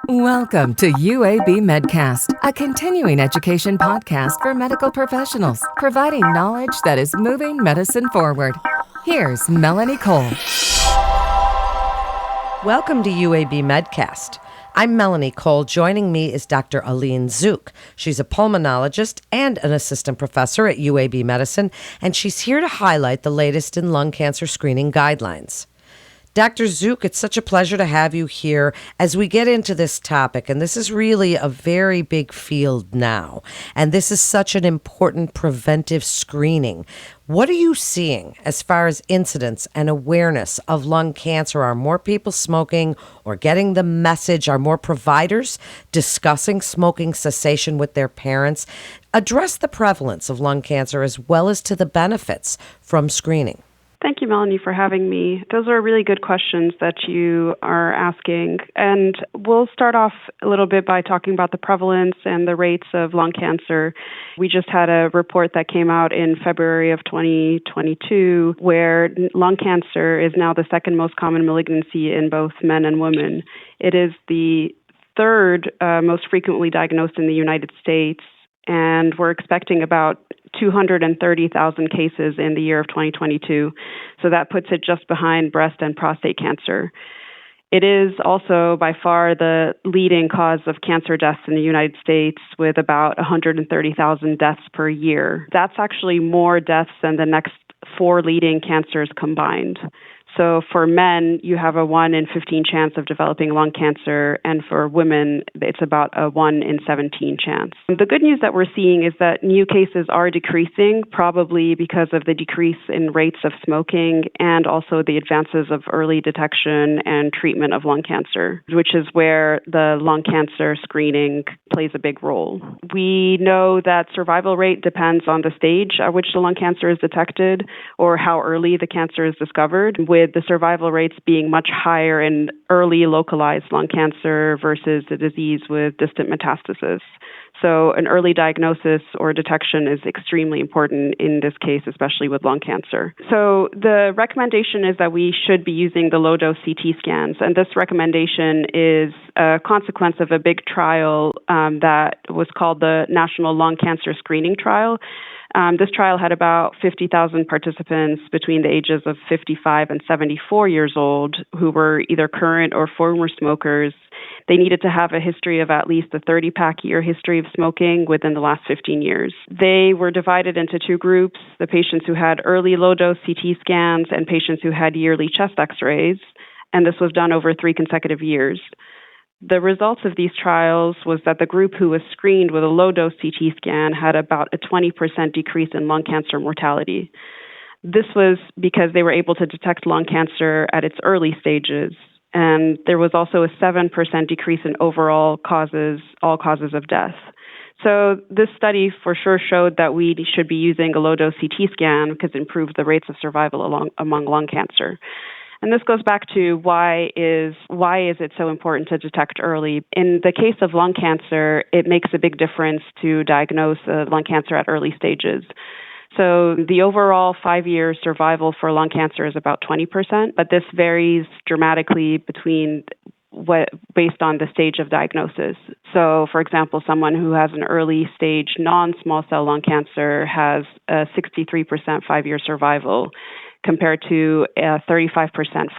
Welcome to UAB Medcast, a continuing education podcast for medical professionals, providing knowledge that is moving medicine forward. Here's Melanie Cole. Welcome to UAB Medcast. I'm Melanie Cole. Joining me is Dr. Aline Zook. She's a pulmonologist and an assistant professor at UAB Medicine, and she's here to highlight the latest in lung cancer screening guidelines. Dr. Zook, it's such a pleasure to have you here as we get into this topic, and this is really a very big field now, and this is such an important preventive screening. What are you seeing as far as incidence and awareness of lung cancer? Are more people smoking or getting the message? Are more providers discussing smoking cessation with their parents? Address the prevalence of lung cancer as well as to the benefits from screening. Thank you, Melanie, for having me. Those are really good questions that you are asking. And we'll start off a little bit by talking about the prevalence and the rates of lung cancer. We just had a report that came out in February of 2022 where lung cancer is now the second most common malignancy in both men and women. It is the third most frequently diagnosed in the United States, and we're expecting about 230,000 cases in the year of 2022. So that puts it just behind breast and prostate cancer. It is also by far the leading cause of cancer deaths in the United States, with about 130,000 deaths per year. That's actually more deaths than the next four leading cancers combined. So for men, you have a 1 in 15 chance of developing lung cancer, and for women, it's about a 1 in 17 chance. The good news that we're seeing is that new cases are decreasing, probably because of the decrease in rates of smoking and also the advances of early detection and treatment of lung cancer, which is where the lung cancer screening plays a big role. We know that survival rate depends on the stage at which the lung cancer is detected or how early the cancer is discovered, with the survival rates being much higher in early localized lung cancer versus the disease with distant metastasis. So an early diagnosis or detection is extremely important in this case, especially with lung cancer. So the recommendation is that we should be using the low-dose CT scans, and this recommendation is a consequence of a big trial that was called the National Lung Cancer Screening Trial. This trial had about 50,000 participants between the ages of 55 and 74 years old who were either current or former smokers. They needed to have a history of at least a 30-pack year history of smoking within the last 15 years. They were divided into two groups: the patients who had early low-dose CT scans and patients who had yearly chest x-rays, and this was done over 3 consecutive years. The results of these trials was that the group who was screened with a low-dose CT scan had about a 20% decrease in lung cancer mortality. This was because they were able to detect lung cancer at its early stages, and there was also a 7% decrease in overall all causes of death. So this study for sure showed that we should be using a low-dose CT scan because it improved the rates of survival among lung cancer. And this goes back to why is it so important to detect early? In the case of lung cancer, it makes a big difference to diagnose lung cancer at early stages. So the overall 5-year survival for lung cancer is about 20%, but this varies dramatically based on the stage of diagnosis. So, for example, someone who has an early stage non-small cell lung cancer has a 63% 5-year survival, compared to a 35%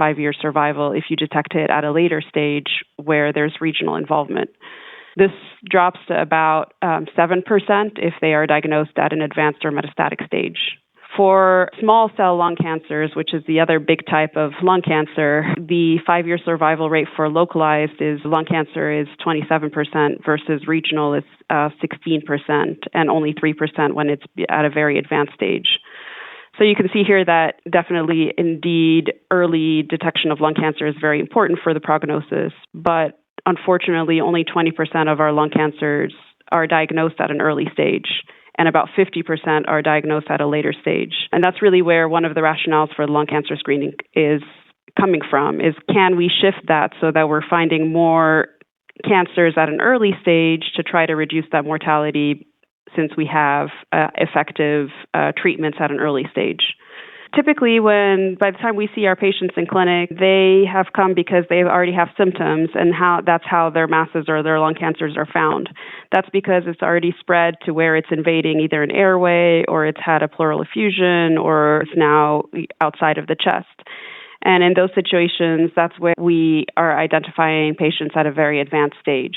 5-year survival if you detect it at a later stage where there's regional involvement. This drops to about 7% if they are diagnosed at an advanced or metastatic stage. For small cell lung cancers, which is the other big type of lung cancer, the 5-year survival rate for localized lung cancer is 27% versus regional is 16% and only 3% when it's at a very advanced stage. So you can see here that definitely, indeed, early detection of lung cancer is very important for the prognosis, but unfortunately, only 20% of our lung cancers are diagnosed at an early stage, and about 50% are diagnosed at a later stage. And that's really where one of the rationales for lung cancer screening is coming from, is can we shift that so that we're finding more cancers at an early stage to try to reduce that mortality since we have effective treatments at an early stage. Typically, by the time we see our patients in clinic, they have come because they already have symptoms, and that's how their masses or their lung cancers are found. That's because it's already spread to where it's invading either an airway, or it's had a pleural effusion, or it's now outside of the chest. And in those situations, that's where we are identifying patients at a very advanced stage.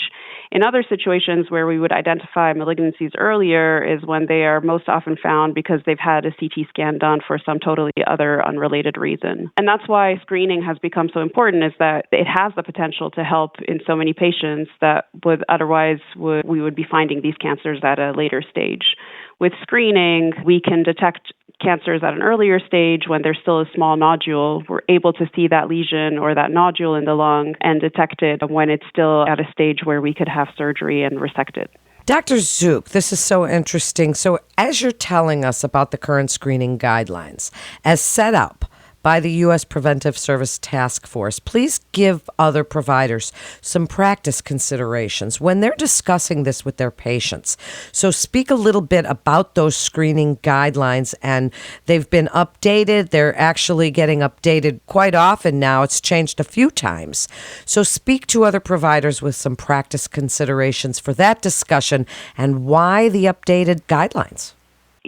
In other situations where we would identify malignancies earlier is when they are most often found because they've had a CT scan done for some totally other unrelated reason. And that's why screening has become so important, is that it has the potential to help in so many patients that would otherwise we would be finding these cancers at a later stage. With screening, we can detect cancers at an earlier stage when there's still a small nodule. We're able to see that lesion or that nodule in the lung and detect it when it's still at a stage where we could have surgery and resect it. Dr. Zook, this is so interesting. So as you're telling us about the current screening guidelines, as set up by the U.S. Preventive Service Task Force, please give other providers some practice considerations when they're discussing this with their patients. So speak a little bit about those screening guidelines, and they've been updated. They're actually getting updated quite often now. It's changed a few times. So speak to other providers with some practice considerations for that discussion and why the updated guidelines.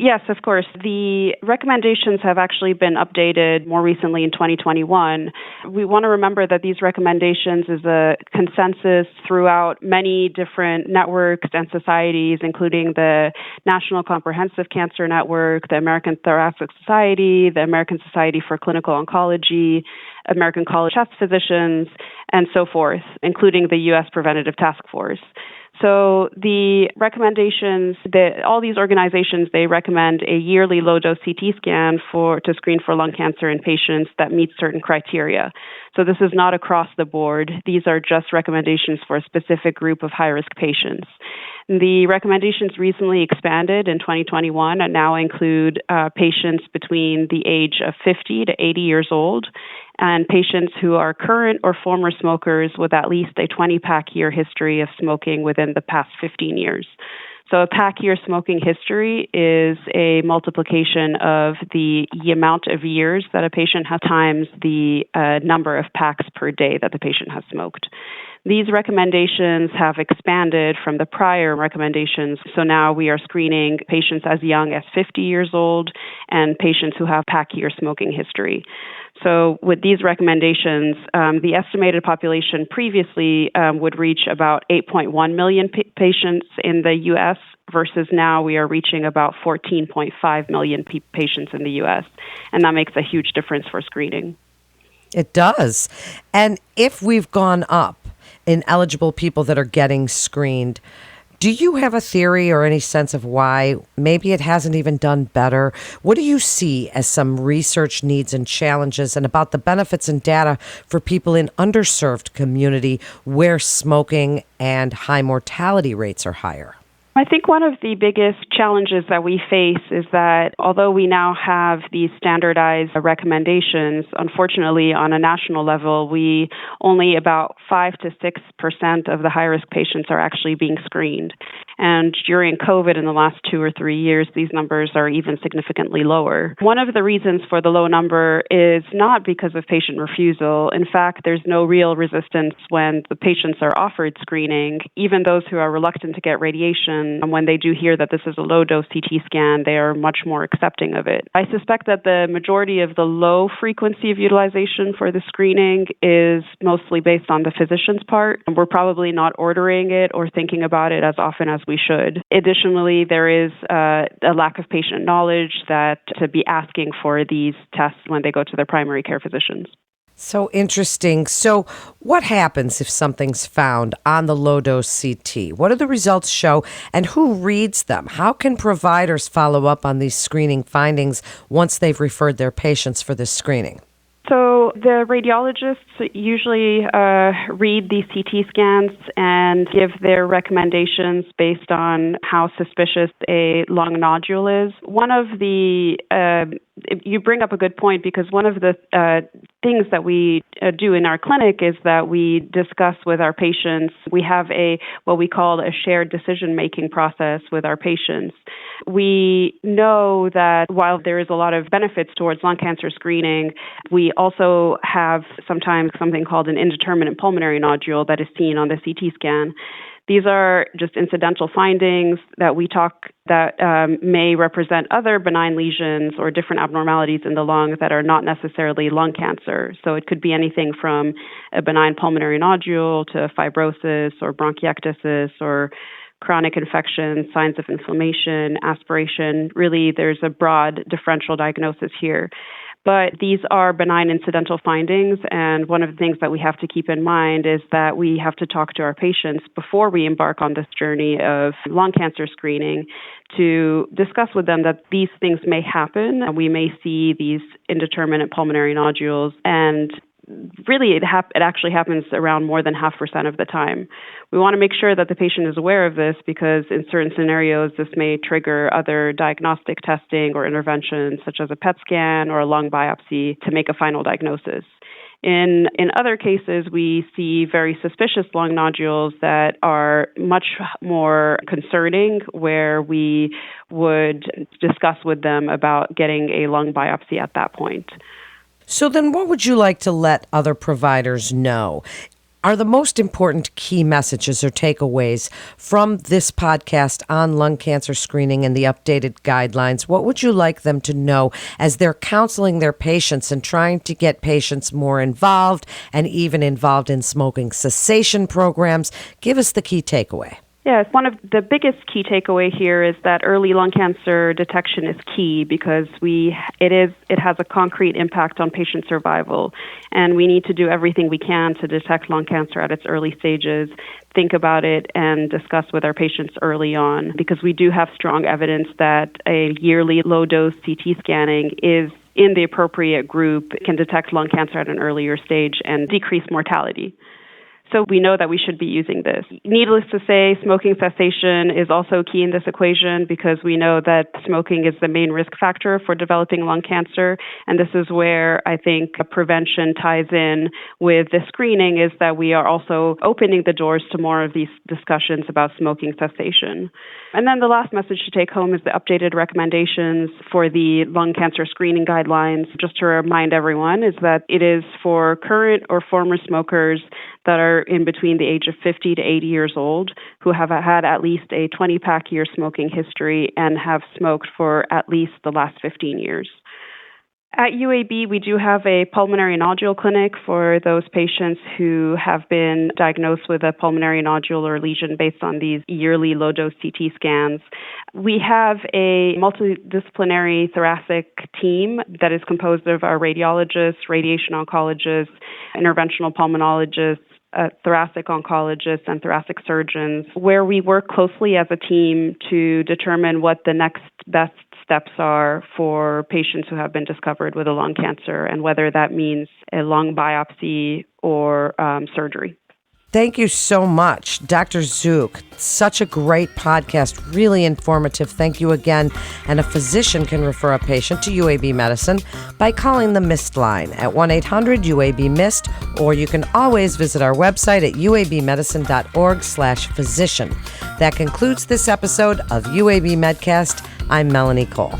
Yes, of course. The recommendations have actually been updated more recently in 2021. We want to remember that these recommendations is a consensus throughout many different networks and societies, including the National Comprehensive Cancer Network, the American Thoracic Society, the American Society for Clinical Oncology, American College of Chest Physicians, and so forth, including the U.S. Preventative Task Force. So the recommendations that all these organizations, they recommend a yearly low-dose CT scan to screen for lung cancer in patients that meet certain criteria. So this is not across the board. These are just recommendations for a specific group of high-risk patients. The recommendations recently expanded in 2021 and now include patients between the age of 50 to 80 years old, and patients who are current or former smokers with at least a 20-pack year history of smoking within the past 15 years. So a pack year smoking history is a multiplication of the amount of years that a patient has times the number of packs per day that the patient has smoked. These recommendations have expanded from the prior recommendations. So now we are screening patients as young as 50 years old and patients who have pack year smoking history. So with these recommendations, the estimated population previously would reach about 8.1 million patients in the U.S. versus now we are reaching about 14.5 million patients in the U.S. And that makes a huge difference for screening. It does. And if we've gone up in eligible people that are getting screened, do you have a theory or any sense of why maybe it hasn't even done better? What do you see as some research needs and challenges, and about the benefits and data for people in underserved community where smoking and high mortality rates are higher? I think one of the biggest challenges that we face is that although we now have these standardized recommendations, unfortunately on a national level, only about 5 to 6% of the high-risk patients are actually being screened. And during COVID in the last 2 or 3 years, these numbers are even significantly lower. One of the reasons for the low number is not because of patient refusal. In fact, there's no real resistance when the patients are offered screening. Even those who are reluctant to get radiation, when they do hear that this is a low-dose CT scan, they are much more accepting of it. I suspect that the majority of the low frequency of utilization for the screening is mostly based on the physician's part. We're probably not ordering it or thinking about it as often as we should. Additionally, there is a lack of patient knowledge that to be asking for these tests when they go to their primary care physicians. So interesting. So what happens if something's found on the low-dose CT? What do the results show, and who reads them? How can providers follow up on these screening findings once they've referred their patients for this screening? So the radiologists usually read these CT scans and give their recommendations based on how suspicious a lung nodule is. One of the You bring up a good point, because one of the things that we do in our clinic is that we discuss with our patients. We have what we call a shared decision-making process with our patients. We know that while there is a lot of benefits towards lung cancer screening, we also have sometimes something called an indeterminate pulmonary nodule that is seen on the CT scan. These are just incidental findings that may represent other benign lesions or different abnormalities in the lung that are not necessarily lung cancer. So it could be anything from a benign pulmonary nodule to fibrosis or bronchiectasis or chronic infection, signs of inflammation, aspiration. Really, there's a broad differential diagnosis here. But these are benign incidental findings, and one of the things that we have to keep in mind is that we have to talk to our patients before we embark on this journey of lung cancer screening to discuss with them that these things may happen. We may see these indeterminate pulmonary nodules, and really it actually happens around more than 0.5% of the time. We want to make sure that the patient is aware of this, because in certain scenarios this may trigger other diagnostic testing or interventions such as a PET scan or a lung biopsy to make a final diagnosis. In other cases, we see very suspicious lung nodules that are much more concerning, where we would discuss with them about getting a lung biopsy at that point. So then what would you like to let other providers know are the most important key messages or takeaways from this podcast on lung cancer screening and the updated guidelines? What would you like them to know as they're counseling their patients and trying to get patients more involved and even involved in smoking cessation programs? Give us the key takeaway. Yes, one of the biggest key takeaway here is that early lung cancer detection is key, because it has a concrete impact on patient survival, and we need to do everything we can to detect lung cancer at its early stages, think about it, and discuss with our patients early on, because we do have strong evidence that a yearly low-dose CT scanning is in the appropriate group, can detect lung cancer at an earlier stage and decrease mortality. So we know that we should be using this. Needless to say, smoking cessation is also key in this equation, because we know that smoking is the main risk factor for developing lung cancer. And this is where I think prevention ties in with the screening, is that we are also opening the doors to more of these discussions about smoking cessation. And then the last message to take home is the updated recommendations for the lung cancer screening guidelines. Just to remind everyone, is that it is for current or former smokers that are in between the age of 50 to 80 years old, who have had at least a 20-pack year smoking history and have smoked for at least the last 15 years. At UAB, we do have a pulmonary nodule clinic for those patients who have been diagnosed with a pulmonary nodule or lesion based on these yearly low-dose CT scans. We have a multidisciplinary thoracic team that is composed of our radiologists, radiation oncologists, interventional pulmonologists, thoracic oncologists, and thoracic surgeons, where we work closely as a team to determine what the next best steps are for patients who have been discovered with a lung cancer, and whether that means a lung biopsy or surgery. Thank you so much, Dr. Zook. Such a great podcast, really informative. Thank you again. And a physician can refer a patient to UAB Medicine by calling the MIST line at 1-800-UAB-MIST, or you can always visit our website at uabmedicine.org/physician. That concludes this episode of UAB Medcast. I'm Melanie Cole.